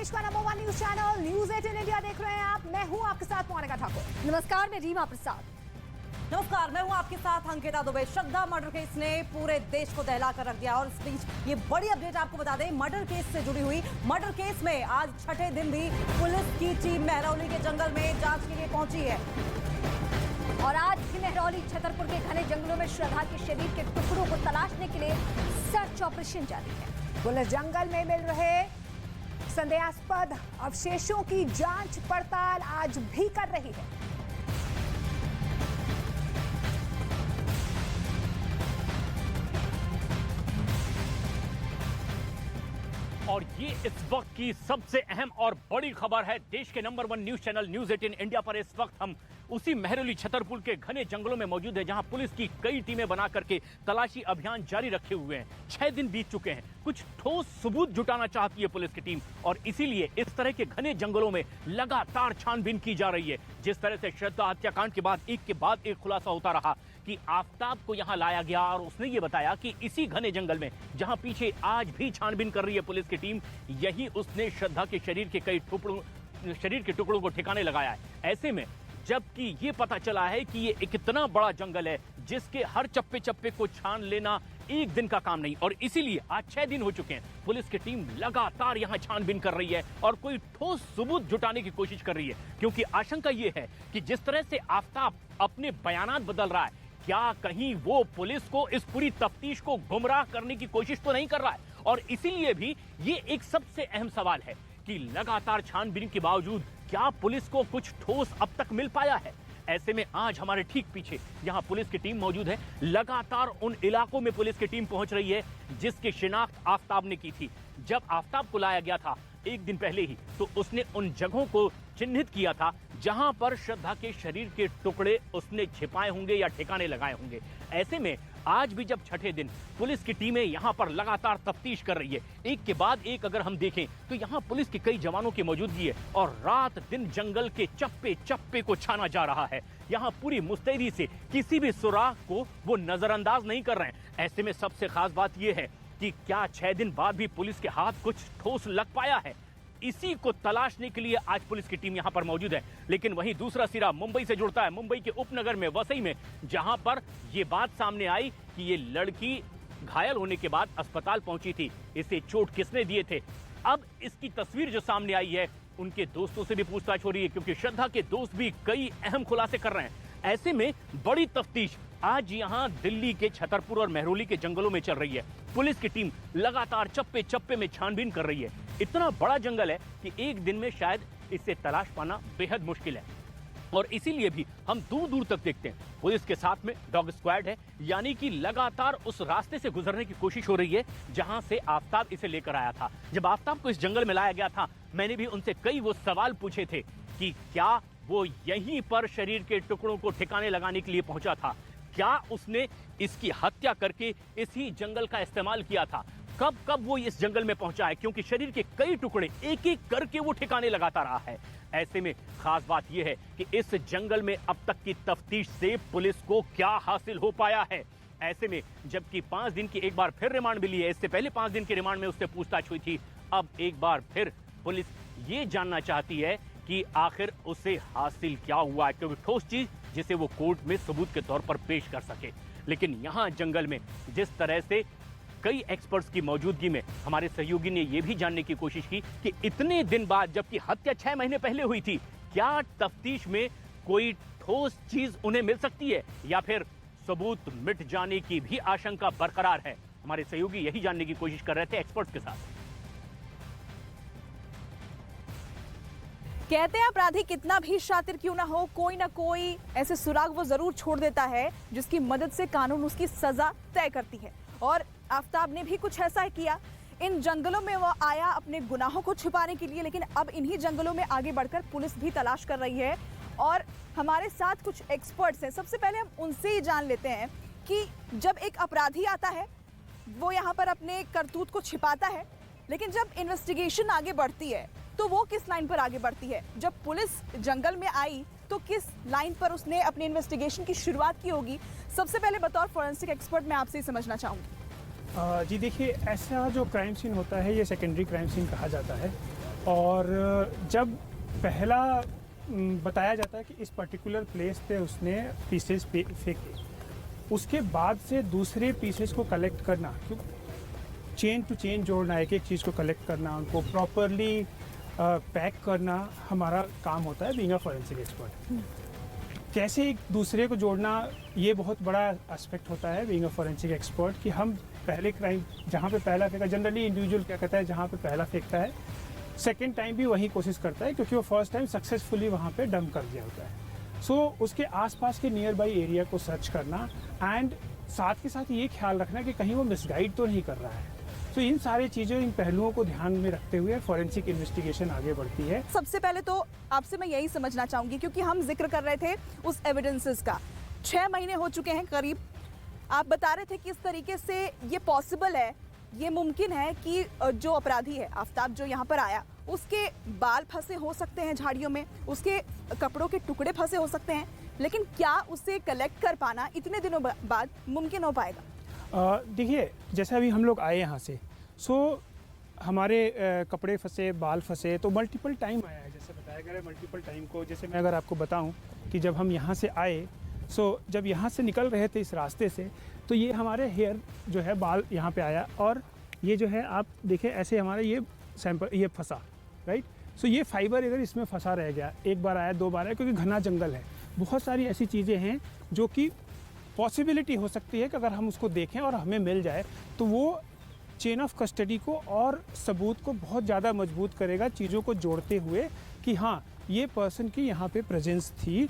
देश का number 1 news channel news 18 India देख रहे हैं आप। मैं हूं आपके साथ मोनिका ठाकुर। नमस्कार, मैं रीमा प्रसाद। नमस्कार, मैं हूं आपके साथ अंकिता दुबे। श्रद्धा मर्डर केस ने पूरे देश को दहला कर रख दिया और इस बीच ये बड़ी अपडेट आपको बता दें, मर्डर केस से जुड़ी हुई। मर्डर केस में आज छठे दिन भी पुलिस की टीम महरौली के जंगल में जांच के लिए पहुंची है और आज भी महरौली छतरपुर के घने जंगलों में श्रद्धा के शरीर के टुकड़ों को तलाशने के लिए सर्च ऑपरेशन जारी है। पुलिस जंगल में मिल रहे संदेहास्पद अवशेषों की जांच पड़ताल आज भी कर रही है। और ये इस वक्त की सबसे अहम और बड़ी खबर है। देश के number 1 news channel news 18 India पर इस वक्त हम उसी महरौली छतरपुर के घने जंगलों में मौजूद है, जहां पुलिस की कई टीमें बना करके तलाशी अभियान जारी रखे हुए हैं। 6 दिन बीत चुके हैं। कुछ ठोस सबूत जुटाना चाहती है पुलिस की टीम और इसीलिए इस तरह के घने जंगलों में लगातार छानबीन की जा रही है। जिस तरह से श्रद्धा हत्याकांड के बाद एक खुलासा होता रहा कि आफताब को यहां लाया गया और उसने ये बताया कि इसी घने जंगल में, जहां पीछे आज भी छानबीन कर रही है पुलिस की टीम, यही उसने श्रद्धा के शरीर के टुकड़ों को ठिकाने लगाया है। ऐसे में जबकि ये पता चला है कि ये एक इतना बड़ा जंगल है जिसके हर चप्पे चप्पे को छान लेना एक दिन का काम नहीं, और इसीलिए आज 6 दिन हो चुके हैं। पुलिस की टीम लगातार यहां छानबीन कर रही है और कोई ठोस सबूत जुटाने की कोशिश कर रही है, क्योंकि आशंका ये है कि जिस तरह से आफताब अपने बयानात बदल रहा है, क्या कहीं वो पुलिस को इस पूरी तफ्तीश को गुमराह करने की कोशिश तो नहीं कर रहा है। और इसीलिए भी ये एक सबसे अहम सवाल है कि लगातार छानबीन के बावजूद क्या पुलिस को कुछ ठोस अब तक मिल पाया है। ऐसे में आज हमारे ठीक पीछे यहां पुलिस की टीम मौजूद है। लगातार उन इलाकों में पुलिस की टीम पहुंच रही है जिसकी शिनाख्त आफताब ने की थी। जब आफताब को लाया गया था एक दिन पहले ही, तो उसने उन जगहों को चिन्हित किया था जहां पर श्रद्धा के शरीर के टुकड़े उसने छिपाए होंगे या ठिकाने लगाए होंगे। ऐसे में आज भी जब छठे दिन पुलिस की टीमें यहां पर लगातार तफ्तीश कर रही है, एक के बाद एक अगर हम देखें तो यहां पुलिस के कई जवानों की मौजूदगी है और रात दिन जंगल के चप्पे चप्पे को छाना जा रहा है। यहां पूरी मुस्तैदी से किसी भी सुराग को वो नजरअंदाज नहीं कर रहे हैं। ऐसे में सबसे खास बात यह है कि क्या 6 दिन बाद भी पुलिस के हाथ कुछ ठोस लग पाया है। इसी को तलाशने के लिए आज पुलिस की टीम यहां पर मौजूद है। लेकिन वहीं दूसरा सिरा मुंबई से जुड़ता है, मुंबई के उपनगर में वसई में, जहां पर यह बात सामने आई कि ये लड़की घायल होने के बाद अस्पताल पहुंची थी। इसे चोट किसने दिए थे, अब इसकी तस्वीर जो सामने आई है, उनके दोस्तों से भी पूछताछ हो रही है, क्योंकि श्रद्धा के दोस्त भी कई अहम खुलासे कर रहे हैं। ऐसे में बड़ी तफ्तीश आज यहां दिल्ली के छतरपुर और महरौली के जंगलों में चल रही है। पुलिस की टीम लगातार चप्पे चप्पे में छानबीन कर रही है। इतना बड़ा जंगल है कि एक दिन में शायद इसे तलाश पाना बेहद मुश्किल है और इसीलिए भी हम दूर दूर तक देखते हैं पुलिस के साथ में डॉग स्क्वाड है, यानी कि लगातार उस रास्ते से गुजरने की कोशिश हो रही है जहां से आफताब इसे लेकर आया था। जब आफताब को इस जंगल में लाया गया था, मैंने भी उनसे कई वो सवाल पूछे थे कि क्या वो यहीं पर शरीर के टुकड़ों को ठिकाने लगाने के लिए पहुंचा था, क्या उसने इसकी हत्या करके इसी जंगल का इस्तेमाल किया था, कब कब वो इस जंगल में पहुंचा है, क्योंकि शरीर के कई टुकड़े एक एक करके वो ठिकाने लगाता रहा है। ऐसे में खास बात यह है कि इस जंगल में अब तक की तफ्तीश से पुलिस को क्या हासिल हो पाया है। ऐसे में जबकि 5 दिन की एक बार फिर रिमांड मिली है, इससे पहले 5 दिन के रिमांड में उससे पूछताछ हुई थी, अब एक बार फिर पुलिस ये जानना चाहती है कि आखिर उसे हासिल क्या हुआ है, क्योंकि ठोस चीज जिसे वो कोर्ट में सबूत के तौर पर पेश कर सके। लेकिन यहां जंगल में जिस तरह से कई एक्सपर्ट्स की मौजूदगी में हमारे सहयोगी ने यह भी जानने की कोशिश की कि इतने दिन बाद, जबकि हत्या 6 महीने पहले हुई थी, क्या तफ्तीश में कोई ठोस चीज उन्हें मिल सकती है या फिर सबूत मिट जाने की भी आशंका बरकरार है। हमारे सहयोगी यही जानने की कोशिश कर रहे थे एक्सपर्ट्स के साथ। कहते हैं अपराधी कितना भी शातिर क्यों ना हो, कोई ना कोई ऐसे सुराग वो जरूर छोड़ देता है जिसकी मदद से कानून उसकी सजा तय करती है। और आफताब ने भी कुछ ऐसा किया। इन जंगलों में वो आया अपने गुनाहों को छुपाने के लिए, लेकिन अब इन्हीं जंगलों में आगे बढ़कर पुलिस भी तलाश कर रही है और हमारे साथ कुछ एक्सपर्ट्स हैं। सबसे पहले हम उनसे ही जान लेते हैं कि जब एक अपराधी आता है वो यहाँ पर अपने करतूत को छिपाता है, लेकिन जब इन्वेस्टिगेशन आगे बढ़ती है तो वो किस लाइन पर आगे बढ़ती है। जब पुलिस जंगल में आई तो किस लाइन पर उसने अपनी इन्वेस्टिगेशन की शुरुआत की होगी। सबसे पहले बतौर फॉरेंसिक एक्सपर्ट मैं आपसे ही समझना चाहूँगी। जी देखिए, ऐसा जो क्राइम सीन होता है ये सेकेंडरी क्राइम सीन कहा जाता है और जब पहला बताया जाता है कि इस पर्टिकुलर प्लेस पे उसने पीसेस फेंके, उसके बाद से दूसरे पीसेस को कलेक्ट करना, क्यों चेन टू चेन जोड़ना, एक एक चीज़ को कलेक्ट करना, उनको प्रॉपरली पैक करना हमारा काम होता है बीइंग अ फॉरेंसिक एक्सपर्ट। कैसे एक दूसरे को जोड़ना, ये बहुत बड़ा एस्पेक्ट होता है बीइंग अ फॉरेंसिक एक्सपर्ट कि हम पहले क्राइम जहाँ पे पहला फेंका, जनरली इंडिविजुअल क्या कहता है जहाँ पे पहला फेंकता है सेकेंड टाइम भी वही कोशिश करता है, क्योंकि वो फर्स्ट टाइम सक्सेसफुली वहाँ पे डंप कर दिया होता है। सो उसके आसपास के नियर बाई एरिया को सर्च करना एंड साथ के साथ ये ख्याल रखना कि कहीं वो मिसगाइड तो नहीं कर रहा है। तो इन सारी चीज़ों, इन पहलुओं को ध्यान में रखते हुए फॉरेंसिक इन्वेस्टिगेशन आगे बढ़ती है। सबसे पहले तो आपसे मैं यही समझना चाहूंगी, क्योंकि हम जिक्र कर रहे थे उस एविडेंसेस का, 6 महीने हो चुके हैं करीब। आप बता रहे थे कि इस तरीके से ये पॉसिबल है, ये मुमकिन है कि जो अपराधी है आफ्ताब जो यहाँ पर आया, उसके बाल फंसे हो सकते हैं झाड़ियों में, उसके कपड़ों के टुकड़े फंसे हो सकते हैं, लेकिन क्या उसे कलेक्ट कर पाना इतने दिनों बाद मुमकिन हो पाएगा? देखिए, जैसे अभी हम लोग आए यहाँ से, सो हमारे कपड़े फंसे, बाल फंसे, तो मल्टीपल टाइम आया है, जैसे बताया गया है मल्टीपल टाइम को। जैसे मैं अगर आपको बताऊँ कि जब हम यहाँ से आए, सो जब यहाँ से निकल रहे थे इस रास्ते से, तो ये हमारे हेयर जो है, बाल यहाँ पे आया, और ये जो है आप देखें ऐसे हमारे ये सैंपल ये फंसा, राइट। सो ये फाइबर अगर इसमें फंसा रह गया, एक बार आया, 2 बार आया, क्योंकि घना जंगल है। बहुत सारी ऐसी चीज़ें हैं जो कि पॉसिबिलिटी हो सकती है कि अगर हम उसको देखें और हमें मिल जाए तो वो चेन ऑफ कस्टडी को और सबूत को बहुत ज़्यादा मजबूत करेगा, चीज़ों को जोड़ते हुए कि हाँ ये पर्सन की यहाँ पे प्रेजेंस थी।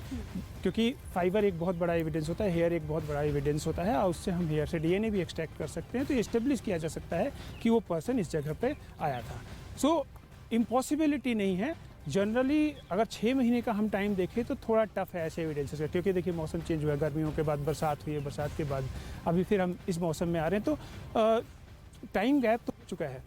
क्योंकि फाइबर एक बहुत बड़ा एविडेंस होता है, हेयर एक बहुत बड़ा एविडेंस होता है, और उससे हम हेयर से डीएनए भी एक्सट्रैक्ट कर सकते हैं, तो इस्टेब्लिश किया जा सकता है कि वो पर्सन इस जगह पे आया था। सो इम्पॉसिबिलिटी नहीं है। जनरली अगर 6 महीने का हम टाइम देखें तो थोड़ा टफ है ऐसे एविडेंसेस का, क्योंकि देखिए मौसम चेंज हुआ है, गर्मियों के बाद बरसात हुई है, बरसात के बाद अभी फिर हम इस मौसम में आ रहे हैं, तो टाइम गैप तो हो चुका है।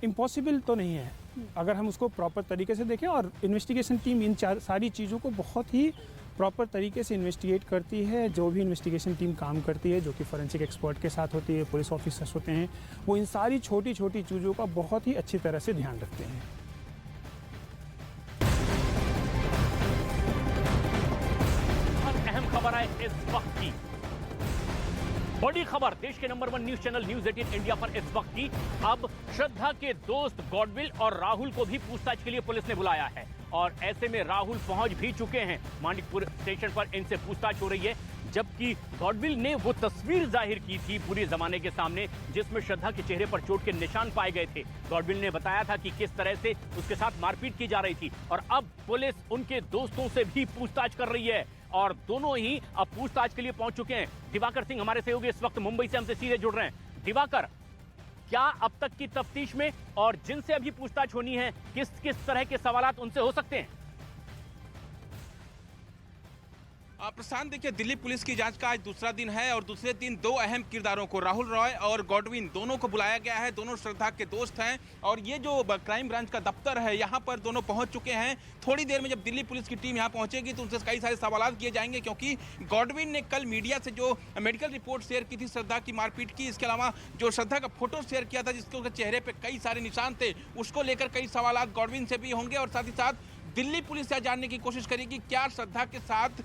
इम्पॉसिबल तो नहीं है अगर हम उसको प्रॉपर तरीके से देखें, और इन्वेस्टिगेशन टीम इन सारी चीज़ों को बहुत ही प्रॉपर तरीके से इन्वेस्टिगेट करती है। जो भी इन्वेस्टिगेशन टीम काम करती है, जो कि फॉरेंसिक एक्सपर्ट के साथ होती है, पुलिस ऑफिसर्स होते हैं, वो इन सारी छोटी छोटी चीज़ों का बहुत ही अच्छी तरह से ध्यान रखते हैं। अहम खबर है इस वक्त की, बड़ी खबर देश के number 1 news channel news 18 India पर इस वक्त की। अब श्रद्धा के दोस्त गॉडविल और राहुल को भी पूछताछ के लिए पुलिस ने बुलाया है, और ऐसे में राहुल पहुंच भी चुके हैं मानिकपुर स्टेशन पर। इनसे पूछताछ हो रही है, जबकि गॉडविल ने वो तस्वीर जाहिर की थी पूरे जमाने के सामने जिसमें श्रद्धा के चेहरे पर चोट के निशान पाए गए थे। गॉडविल ने बताया था कि किस तरह से उसके साथ मारपीट की जा रही थी, और अब पुलिस उनके दोस्तों से भी पूछताछ कर रही है, और दोनों ही अब पूछताछ के लिए पहुंच चुके हैं। दिवाकर सिंह हमारे सहयोगी इस वक्त मुंबई से हमसे सीधे जुड़ रहे हैं। दिवाकर, क्या अब तक की तफ्तीश में और जिनसे अभी पूछताछ होनी है, किस किस तरह के सवालात उनसे हो सकते हैं? प्रशांत, देखिए दिल्ली पुलिस की जांच का आज दूसरा दिन है, और दूसरे दिन 2 अहम किरदारों को, राहुल रॉय और गॉडविन, दोनों को बुलाया गया है। दोनों श्रद्धा के दोस्त हैं, और ये जो क्राइम ब्रांच का दफ्तर है यहाँ पर दोनों पहुंच चुके हैं। थोड़ी देर में जब दिल्ली पुलिस की टीम यहाँ पहुंचेगी तो उनसे कई सारे सवाल किए जाएंगे, क्योंकि गॉडविन ने कल मीडिया से जो मेडिकल रिपोर्ट शेयर की थी श्रद्धा की मारपीट की, इसके अलावा जो श्रद्धा का फोटो शेयर किया था जिसके उसके चेहरे पर कई सारे निशान थे, उसको लेकर कई सवाल गॉडविन से भी होंगे। और साथ ही साथ दिल्ली पुलिस यह जानने की कोशिश करेगी क्या श्रद्धा के साथ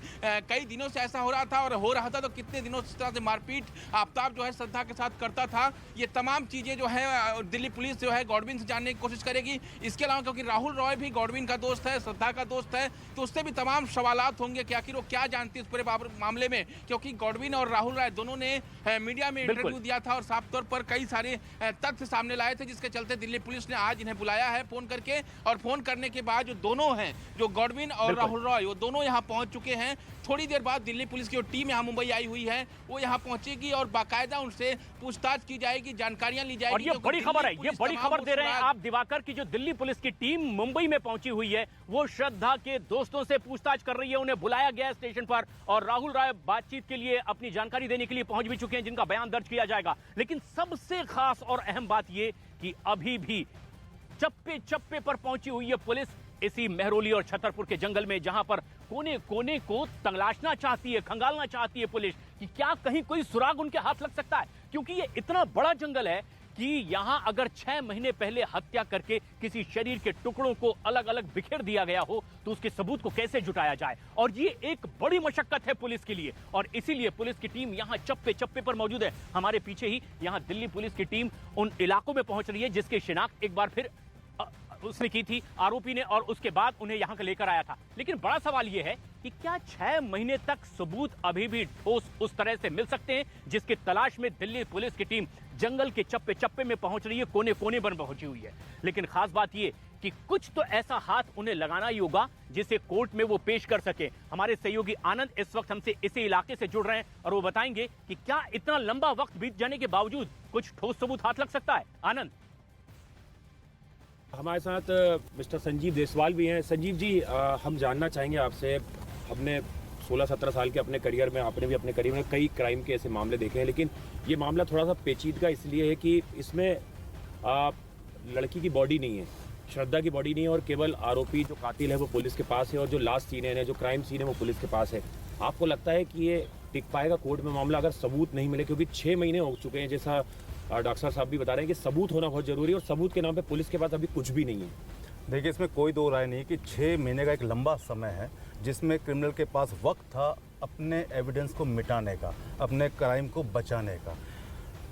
कई दिनों से ऐसा हो रहा था, और हो रहा था तो कितने दिनों से इस तरह से मारपीट आफ्ताब जो है श्रद्धा के साथ करता था। ये तमाम चीजें जो है दिल्ली पुलिस जो है गॉडविन से जानने की कोशिश करेगी। इसके अलावा क्योंकि राहुल रॉय भी गॉडविन का दोस्त है, श्रद्धा का दोस्त है, तो उससे भी तमाम सवालात होंगे कि आखिर वो क्या जानती है इस पूरे मामले में, क्योंकि गॉडविन और राहुल रॉय दोनों ने मीडिया में इंटरव्यू दिया था और साफ तौर पर कई सारे तथ्य सामने लाए थे, जिसके चलते दिल्ली पुलिस ने आज इन्हें बुलाया है फोन करके। और फोन करने के बाद जो दोनों हैं, जो गॉडविन और राहुल रॉय, वो दोनों यहाँ पहुंच चुके हैं। थोड़ी देर बाद दिल्ली पुलिस की टीम यहाँ मुंबई आई हुई है, वो यहाँ पहुंचेगी और बाकायदा उनसे पूछताछ की जाएगी, जानकारियां ली जाएगी। और ये बड़ी खबर है, ये बड़ी खबर दे रहे हैं आप दिवाकर की, जो दिल्ली पुलिस की टीम मुंबई में पहुंची हुई है वो श्रद्धा के दोस्तों से पूछताछ कर रही है। उन्हें बुलाया गया स्टेशन पर, और राहुल रॉय बातचीत के लिए अपनी जानकारी देने के लिए पहुंच भी चुके हैं, जिनका बयान दर्ज किया जाएगा। लेकिन सबसे खास और अहम बात ये कि अभी भी चप्पे चप्पे पर पहुंची हुई है पुलिस इसी मेहरौली और छतरपुर के जंगल में, जहां पर कोने कोने को तलाशना चाहती है, खंगालना चाहती है पुलिस कि क्या कहीं कोई सुराग उनके हाथ लग सकता है, क्योंकि ये इतना बड़ा जंगल है कि यहां अगर 6 महीने पहले हत्या करके किसी शरीर के टुकड़ों को अलग अलग बिखेर दिया गया हो तो उसके सबूत को कैसे जुटाया जाए। और ये एक बड़ी मशक्कत है पुलिस के लिए, और इसीलिए पुलिस की टीम यहां चप्पे चप्पे पर मौजूद है। हमारे पीछे ही यहां दिल्ली पुलिस की टीम उन इलाकों में पहुंच रही है जिसकी शिनाख्त एक बार फिर उसने की थी आरोपी ने, और उसके बाद उन्हें यहां लेकर आया था। लेकिन बड़ा सवाल यह है कि क्या 6 महीने तक सबूत अभी भी ठोस उस तरह से मिल सकते हैं जिसकी तलाश में दिल्ली पुलिस की टीम जंगल के चप्पे चप्पे में पहुंच रही है, कोने कोने पर पहुंची हुई है। लेकिन खास बात यह कि कुछ तो ऐसा हाथ उन्हें लगाना ही होगा जिसे कोर्ट में वो पेश कर सके। हमारे सहयोगी आनंद इस वक्त हमसे इसी इलाके से जुड़ रहे हैं और वो बताएंगे कि क्या इतना लंबा वक्त बीत जाने के बावजूद कुछ ठोस सबूत हाथ लग सकता है। आनंद, हमारे साथ मिस्टर संजीव देसवाल भी हैं। संजीव जी, हम जानना चाहेंगे आपसे, हमने 16-17 साल के अपने करियर में, आपने भी अपने करियर में कई क्राइम के ऐसे मामले देखे हैं, लेकिन ये मामला थोड़ा सा पेचीदगा इसलिए है कि इसमें लड़की की बॉडी नहीं है, श्रद्धा की बॉडी नहीं है, और केवल आरोपी जो कातिल है वो पुलिस के पास है, और जो लास्ट सीन है, जो क्राइम सीन है वो पुलिस के पास है। आपको लगता है कि ये टिक पाएगा कोर्ट में मामला अगर सबूत नहीं मिले? क्योंकि 6 महीने हो चुके हैं, जैसा डॉक्टर साहब भी बता रहे हैं कि सबूत होना बहुत जरूरी है, और सबूत के नाम पे पुलिस के पास अभी कुछ भी नहीं है। देखिए, इसमें कोई दो राय नहीं कि 6 महीने का एक लंबा समय है जिसमें क्रिमिनल के पास वक्त था अपने एविडेंस को मिटाने का, अपने क्राइम को बचाने का।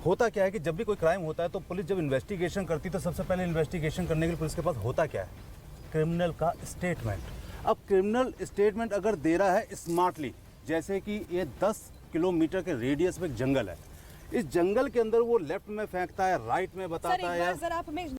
होता क्या है कि जब भी कोई क्राइम होता है तो पुलिस जब इन्वेस्टिगेशन करती है तो सबसे पहले इन्वेस्टिगेशन करने के लिए पुलिस के पास होता क्या है? क्रिमिनल का स्टेटमेंट। अब क्रिमिनल स्टेटमेंट अगर दे रहा है स्मार्टली, जैसे कि ये 10 किलोमीटर के रेडियस में एक जंगल है, इस जंगल के अंदर वो लेफ्ट में फेंकता है, राइट में बताता है, जरा आप हमें